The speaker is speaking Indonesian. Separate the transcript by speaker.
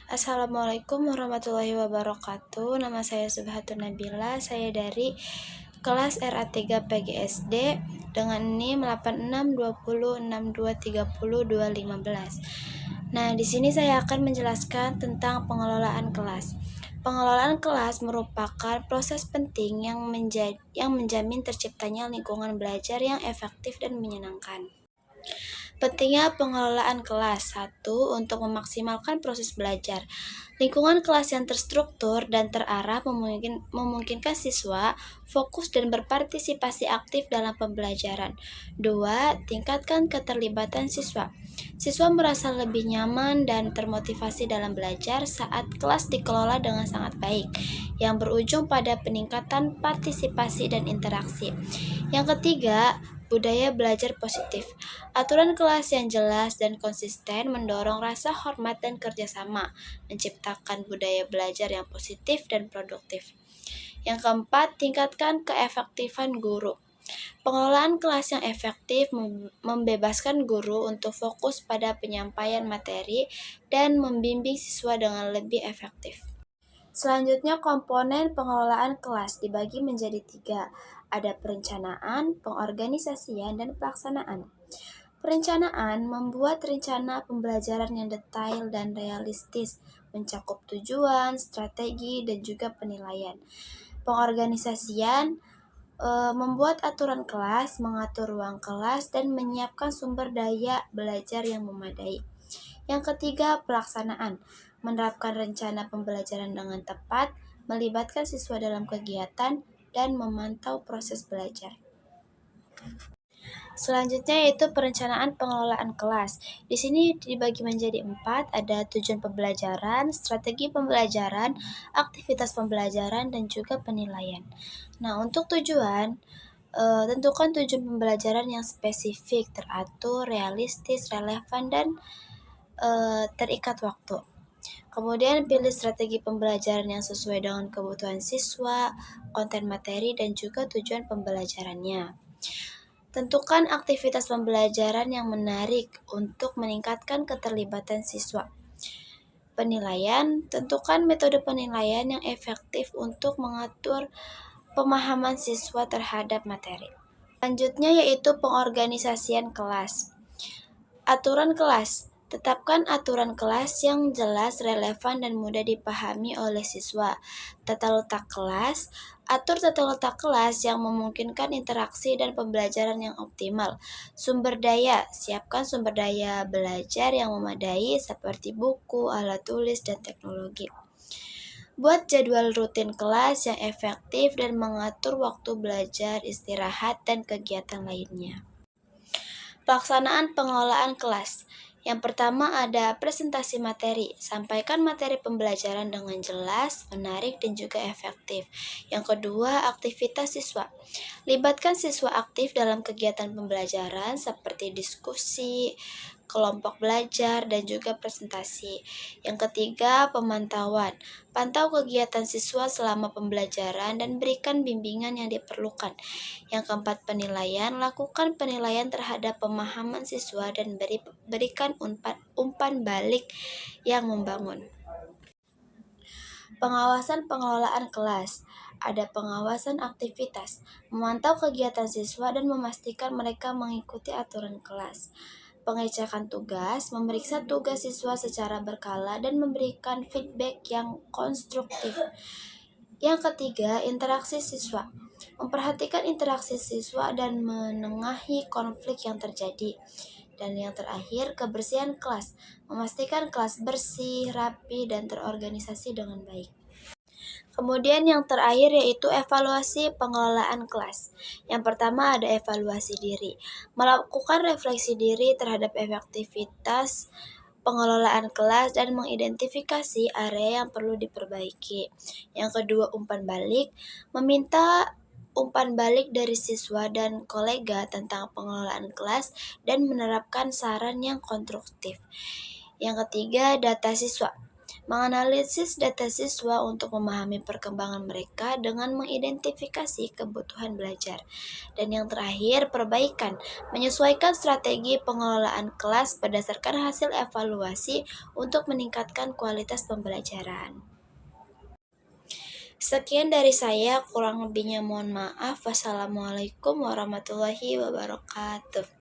Speaker 1: Assalamualaikum warahmatullahi wabarakatuh. Nama saya Subhatun Nabila. Saya dari kelas RA3 PGSD dengan NIM 862062302215. Nah, di sini saya akan menjelaskan tentang pengelolaan kelas. Pengelolaan kelas merupakan proses penting yang menjamin terciptanya lingkungan belajar yang efektif dan menyenangkan. Pentingnya pengelolaan kelas. 1. Untuk memaksimalkan proses belajar. Lingkungan kelas yang terstruktur dan terarah memungkinkan siswa fokus dan berpartisipasi aktif dalam pembelajaran. 2. Tingkatkan keterlibatan siswa. Siswa merasa lebih nyaman dan termotivasi dalam belajar saat kelas dikelola dengan sangat baik, yang berujung pada peningkatan partisipasi dan interaksi. Yang ketiga, budaya belajar positif. Aturan kelas yang jelas dan konsisten mendorong rasa hormat dan kerjasama, menciptakan budaya belajar yang positif dan produktif. Yang keempat, tingkatkan keefektifan guru. Pengelolaan kelas yang efektif membebaskan guru untuk fokus pada penyampaian materi dan membimbing siswa dengan lebih efektif. Selanjutnya, komponen pengelolaan kelas dibagi menjadi 3. Ada perencanaan, pengorganisasian, dan pelaksanaan. Perencanaan membuat rencana pembelajaran yang detail dan realistis, mencakup tujuan, strategi, dan juga penilaian. Pengorganisasian membuat aturan kelas, mengatur ruang kelas, dan menyiapkan sumber daya belajar yang memadai. Yang ketiga, pelaksanaan. Menerapkan rencana pembelajaran dengan tepat, melibatkan siswa dalam kegiatan, dan memantau proses belajar. Selanjutnya yaitu perencanaan pengelolaan kelas. Di sini dibagi menjadi 4, ada tujuan pembelajaran, strategi pembelajaran, aktivitas pembelajaran, dan juga penilaian. Nah, untuk tujuan, tentukan tujuan pembelajaran yang spesifik, teratur, realistis, relevan, dan terikat waktu. Kemudian pilih strategi pembelajaran yang sesuai dengan kebutuhan siswa, konten materi, dan juga tujuan pembelajarannya. Tentukan aktivitas pembelajaran yang menarik untuk meningkatkan keterlibatan siswa. Penilaian, tentukan metode penilaian yang efektif untuk mengatur pemahaman siswa terhadap materi. Selanjutnya yaitu pengorganisasian kelas. Aturan kelas. Tetapkan aturan kelas yang jelas, relevan, dan mudah dipahami oleh siswa. Tata letak kelas. Atur tata letak kelas yang memungkinkan interaksi dan pembelajaran yang optimal. Sumber daya. Siapkan sumber daya belajar yang memadai seperti buku, alat tulis, dan teknologi. Buat jadwal rutin kelas yang efektif dan mengatur waktu belajar, istirahat, dan kegiatan lainnya. Pelaksanaan pengelolaan kelas. Yang pertama ada presentasi materi. Sampaikan materi pembelajaran dengan jelas, menarik, dan juga efektif. Yang kedua, aktivitas siswa. Libatkan siswa aktif dalam kegiatan pembelajaran seperti diskusi, kelompok belajar, dan juga presentasi. Yang ketiga, pemantauan. Pantau kegiatan siswa selama pembelajaran dan berikan bimbingan yang diperlukan. Yang keempat, penilaian. Lakukan penilaian terhadap pemahaman siswa dan berikan umpan balik yang membangun. Pengawasan pengelolaan kelas. Ada pengawasan aktivitas, memantau kegiatan siswa dan memastikan mereka mengikuti aturan kelas. Pengecekan tugas, memeriksa tugas siswa secara berkala dan memberikan feedback yang konstruktif. Yang ketiga, interaksi siswa. Memperhatikan interaksi siswa dan menengahi konflik yang terjadi. Dan yang terakhir, kebersihan kelas. Memastikan kelas bersih, rapi, dan terorganisasi dengan baik. Kemudian yang terakhir yaitu evaluasi pengelolaan kelas. Yang pertama ada evaluasi diri. Melakukan refleksi diri terhadap efektivitas pengelolaan kelas dan mengidentifikasi area yang perlu diperbaiki. Yang kedua, umpan balik. Meminta umpan balik dari siswa dan kolega tentang pengelolaan kelas dan menerapkan saran yang konstruktif. Yang ketiga, data siswa. menganalisis data siswa untuk memahami perkembangan mereka dengan mengidentifikasi kebutuhan belajar. Dan yang terakhir, perbaikan, menyesuaikan strategi pengelolaan kelas berdasarkan hasil evaluasi untuk meningkatkan kualitas pembelajaran. Sekian dari saya, kurang lebihnya mohon maaf. Wassalamualaikum warahmatullahi wabarakatuh.